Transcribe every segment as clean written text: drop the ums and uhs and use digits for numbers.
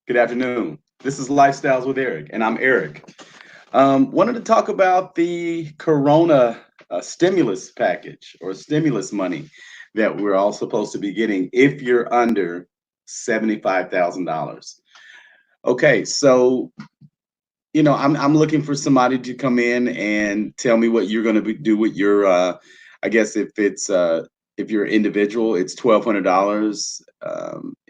Good afternoon. This is Lifestyles with Eric, and I'm Eric. Wanted to talk about the Corona stimulus package or stimulus money that we're all supposed to be getting if you're under $75,000. Okay, so I'm looking for somebody to come in and tell me what you're going to do with your. I guess if you're an individual, it's $1,200,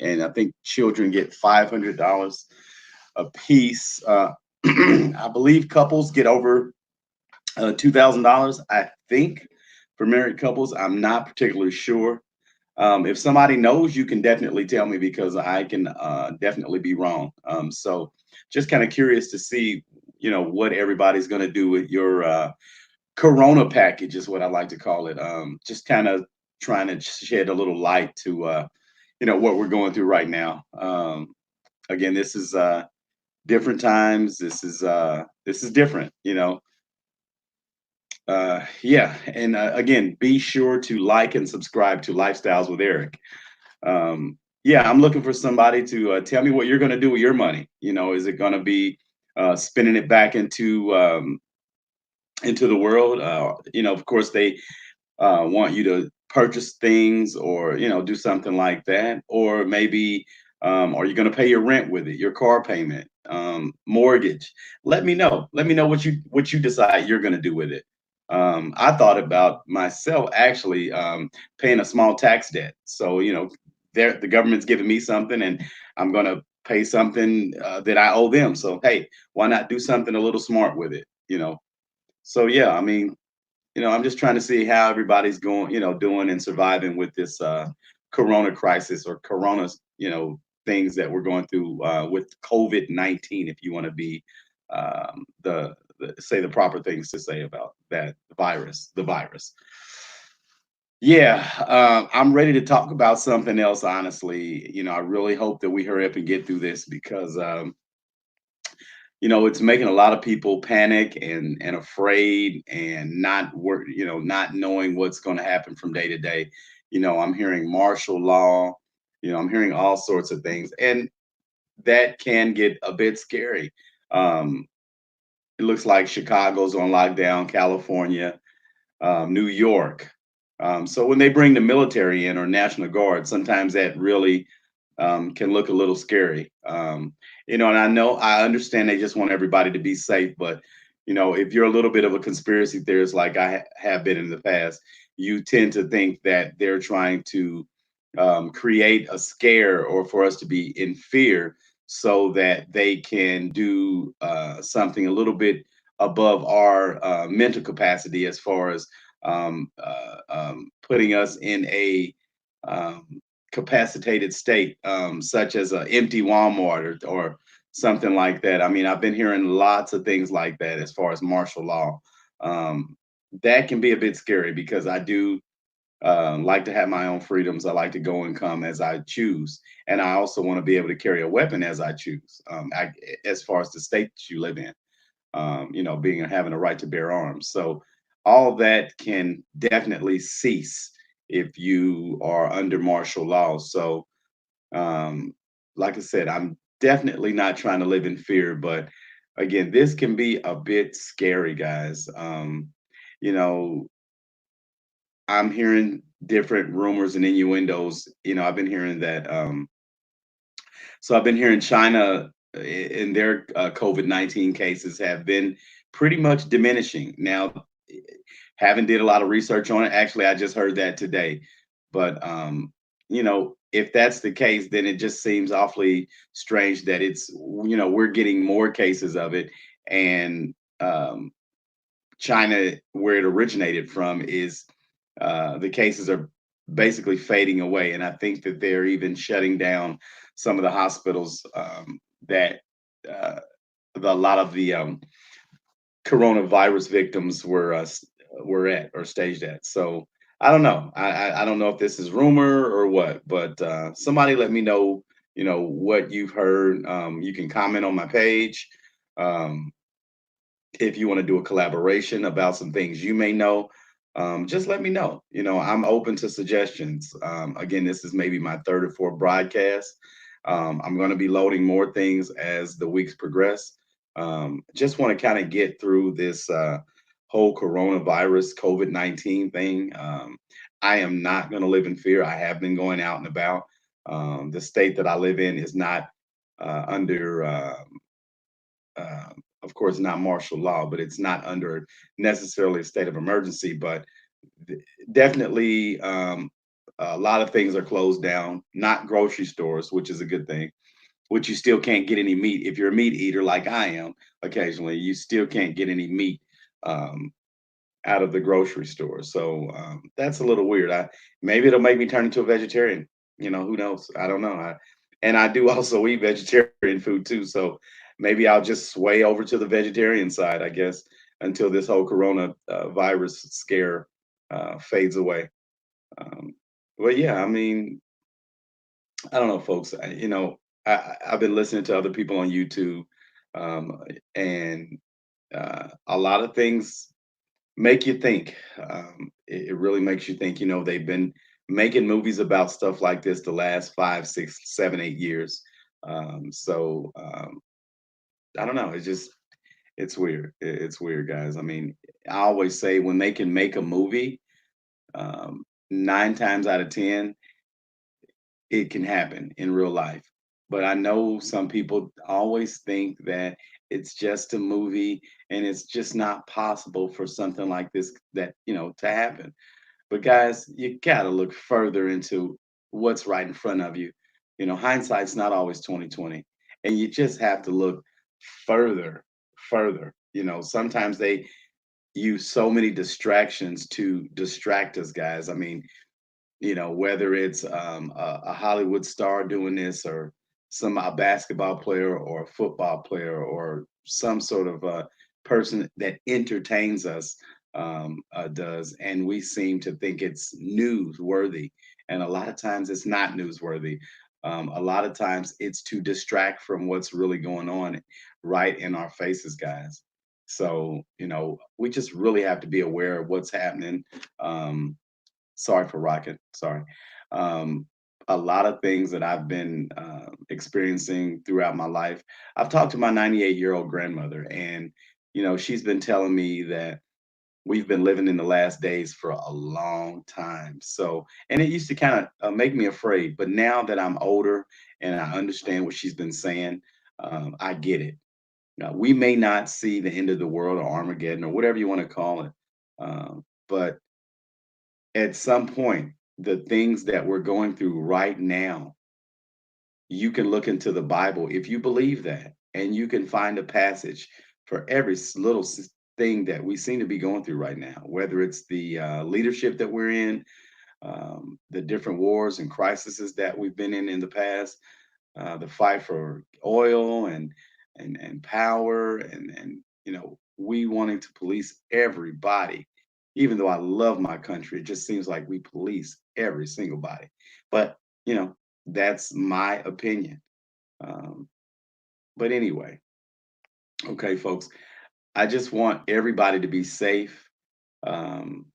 and I think children get $500 a piece. I believe couples get over $2,000. I think for married couples, I'm not particularly sure. If somebody knows, you can definitely tell me because I can definitely be wrong. So just kind of curious to see, what everybody's going to do with your Corona package is what I like to call it. Just kind of trying to shed a little light to, what we're going through right now. Again, this is different times. This is different, yeah, and again, be sure to like and subscribe to Lifestyles with Eric. Yeah, I'm looking for somebody to tell me what you're going to do with your money. Is it going to be spending it back into the world? Of course, they want you to purchase things or do something like that, or maybe are you going to pay your rent with it, your car payment, mortgage? Let me know what you decide you're going to do with it. I thought about myself actually paying a small tax debt. So the government's giving me something, and I'm going to pay something that I owe them. So hey, why not do something a little smart with it? So yeah, I mean, I'm just trying to see how everybody's going, doing and surviving with this Corona crisis or Corona, things that we're going through with COVID-19. If you want to be say the proper things to say about that the virus. Yeah, I'm ready to talk about something else. Honestly, I really hope that we hurry up and get through this because it's making a lot of people panic and afraid and not work, not knowing what's going to happen from day to day. I'm hearing martial law, I'm hearing all sorts of things, and that can get a bit scary. Um, it looks like Chicago's on lockdown, California, New York. So when they bring the military in or National Guard, sometimes that really can look a little scary. And I understand they just want everybody to be safe, but if you're a little bit of a conspiracy theorist like I have been in the past, you tend to think that they're trying to create a scare or for us to be in fear so that they can do something a little bit above our mental capacity as far as putting us in a um, capacitated state, such as an empty Walmart or something like that. I mean, I've been hearing lots of things like that as far as martial law. Um, that can be a bit scary because I do like to have my own freedoms. I like to go and come as I choose, and I also want to be able to carry a weapon as I choose. As far as the state that you live in, being having a right to bear arms. So all that can definitely cease if you are under martial law. So, um, like I said, I'm definitely not trying to live in fear, but again, this can be a bit scary, guys. You know, I'm hearing different rumors and innuendos. I've been hearing that. So I've been hearing China in their COVID-19 cases have been pretty much diminishing. Now, haven't did a lot of research on it. Actually, I just heard that today. But if that's the case, then it just seems awfully strange that we're getting more cases of it, and China, where it originated from, is the cases are basically fading away, and I think that they're even shutting down some of the hospitals that a lot of the coronavirus victims were at or staged at. So I don't know. I don't know if this is rumor or what, but somebody let me know. What you've heard. You can comment on my page. Um, if you want to do a collaboration about some things you may know, just let me know. I'm open to suggestions. Again, this is maybe my third or fourth broadcast. I'm going to be loading more things as the weeks progress. Just want to kind of get through this whole coronavirus COVID-19 thing. I am not going to live in fear. I have been going out and about. The state that I live in is not under of course, not martial law, but it's not under necessarily a state of emergency. But th- definitely, a lot of things are closed down. Not grocery stores, which is a good thing. Which you still can't get any meat if you're a meat eater like I am. Occasionally, you still can't get any meat um, out of the grocery store. So that's a little weird. Maybe it'll make me turn into a vegetarian. Who knows? I don't know. And I do also eat vegetarian food too. So maybe I'll just sway over to the vegetarian side, I guess, until this whole corona virus scare fades away. Um, but yeah, I mean, I don't know, folks. I've been listening to other people on YouTube, um, and a lot of things make you think. It really makes you think. They've been making movies about stuff like this the last 5, 6, 7, 8 years. So I don't know. It's weird. It's weird, guys. I mean, I always say when they can make a movie, 9 times out of 10, it can happen in real life. But I know some people always think that it's just a movie and it's just not possible for something like this to happen. But guys, you gotta look further into what's right in front of you. Hindsight's not always 2020. And you just have to look further, further. Sometimes they use so many distractions to distract us, guys. I mean, whether it's a Hollywood star doing this or a basketball player or a football player or some sort of person that entertains us does, and we seem to think it's newsworthy, and a lot of times it's not newsworthy. A lot of times it's to distract from what's really going on right in our faces, guys. So we just really have to be aware of what's happening. Sorry for rocking. Sorry. Um, a lot of things that I've been experiencing throughout my life. I've talked to my 98-year-old grandmother, and she's been telling me that we've been living in the last days for a long time. So, and it used to kind of make me afraid, but now that I'm older and I understand what she's been saying, I get it. Now, we may not see the end of the world or Armageddon or whatever you want to call it, but at some point, the things that we're going through right now, you can look into the Bible if you believe that, and you can find a passage for every thing that we seem to be going through right now, whether it's the leadership that we're in, the different wars and crises that we've been in the past, the fight for oil and power, and we wanting to police everybody. Even though I love my country, it just seems like we police every single body. But that's my opinion. Um, but anyway, okay, folks, I just want everybody to be safe. Um,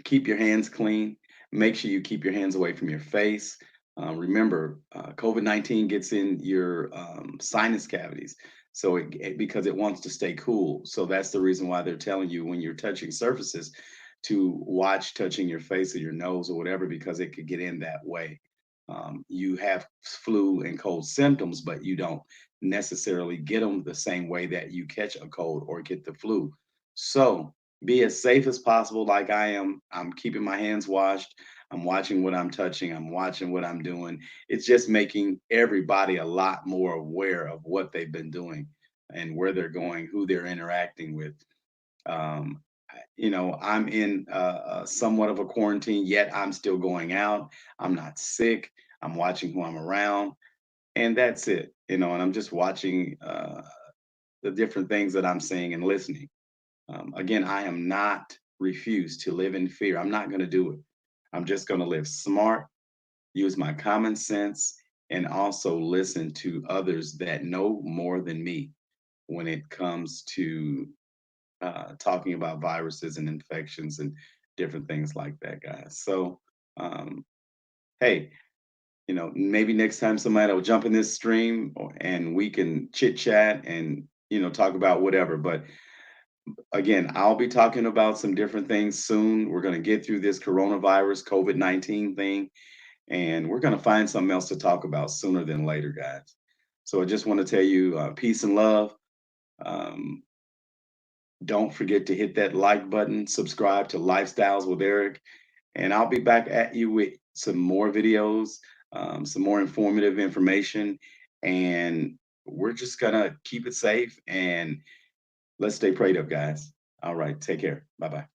Keep your hands clean. Make sure you keep your hands away from your face. Remember, COVID-19 gets in your sinus cavities, so because it wants to stay cool. So that's the reason why they're telling you when you're touching surfaces to watch touching your face or your nose or whatever, because it could get in that way. You have flu and cold symptoms, but you don't necessarily get them the same way that you catch a cold or get the flu. So be as safe as possible, like I am. I'm keeping my hands washed. I'm watching what I'm touching. I'm watching what I'm doing. It's just making everybody a lot more aware of what they've been doing and where they're going, who they're interacting with. Um, I'm in somewhat of a quarantine, yet I'm still going out. I'm not sick. I'm watching who I'm around, and that's it. And I'm just watching the different things that I'm seeing and listening. Again, I am not refused to live in fear. I'm not going to do it. I'm just going to live smart, use my common sense, and also listen to others that know more than me when it comes to talking about viruses and infections and different things like that, guys. So, um, hey, Maybe next time somebody will jump in this stream and we can chit chat and, talk about whatever. But again, I'll be talking about some different things soon. We're going to get through this coronavirus, COVID-19 thing, and we're going to find something else to talk about sooner than later, guys. So I just want to tell you peace and love. Um, don't forget to hit that like button, subscribe to Lifestyles with Eric, and I'll be back at you with some more videos, some more informative information, and we're just gonna keep it safe and let's stay prayed up, guys. All right, take care. Bye bye.